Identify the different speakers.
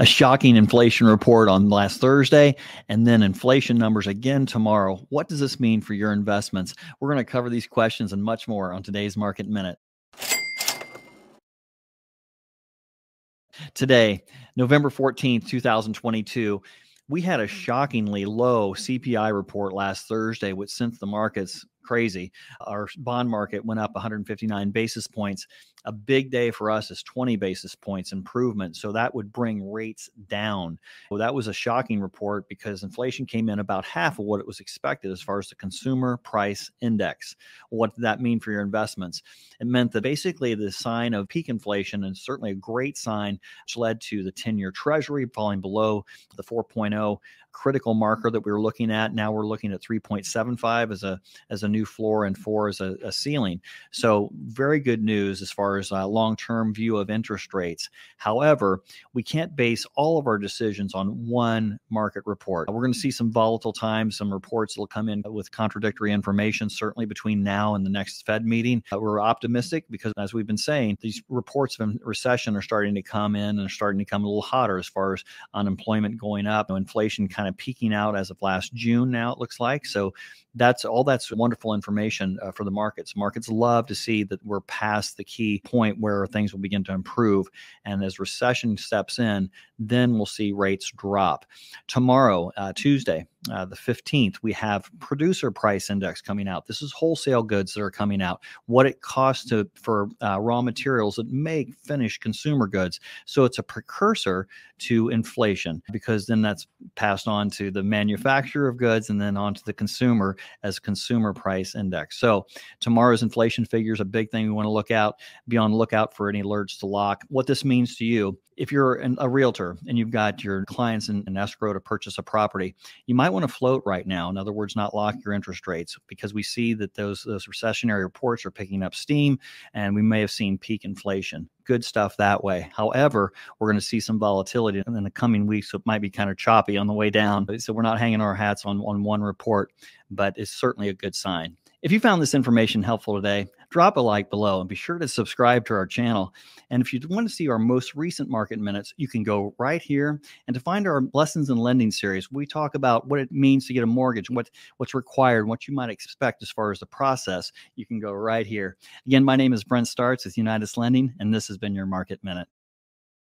Speaker 1: A shocking inflation report on last Thursday, and then inflation numbers again tomorrow. What does this mean for your investments? We're going to cover these questions and much more on today's Market Minute. Today, November 14th, 2022, we had a shockingly low CPI report last Thursday, which sent the markets crazy. Our bond market went up 159 basis points. A big day for us is 20 basis points improvement. So that would bring rates down. Well, that was a shocking report because inflation came in about half of what it was expected as far as the consumer price index. What did that mean for your investments? It meant that basically the sign of peak inflation, and certainly a great sign, which led to the 10-year treasury falling below the 4.0 critical marker that we were looking at. Now we're looking at 3.75 as a new floor and 4 as a ceiling. So very good news as far as a long-term view of interest rates. However, we can't base all of our decisions on one market report. We're going to see some volatile times, some reports that will come in with contradictory information, certainly between now and the next Fed meeting. We're optimistic because, as we've been saying, these reports of recession are starting to come in and are starting to come a little hotter as far as unemployment going up, inflation kind of peaking out as of last June now, it looks like. So that's wonderful information for the markets. Markets love to see that we're past the key point where things will begin to improve. And as recession steps in, then we'll see rates drop. Tomorrow, Tuesday, the 15th, we have producer price index coming out. This is wholesale goods that are coming out, what it costs for raw materials that make finished consumer goods. So it's a precursor to inflation, because then that's passed on to the manufacturer of goods and then on to the consumer as consumer price index. So tomorrow's inflation figure is a big thing we want to be on the lookout for any alerts to lock. What this means to you: if you're a realtor and you've got your clients in escrow to purchase a property, you might want to float right now. In other words, not lock your interest rates, because we see that those recessionary reports are picking up steam, and we may have seen peak inflation. Good stuff that way. However, we're going to see some volatility in the coming weeks, so it might be kind of choppy on the way down. So we're not hanging our hats on one report, but it's certainly a good sign. If you found this information helpful today, drop a like below and be sure to subscribe to our channel. And if you want to see our most recent market minutes, you can go right here. And to find our lessons in lending series, we talk about what it means to get a mortgage, what's required, what you might expect as far as the process. You can go right here. Again, my name is Brent Discusses with Unitas Lending, and this has been your Market Minute.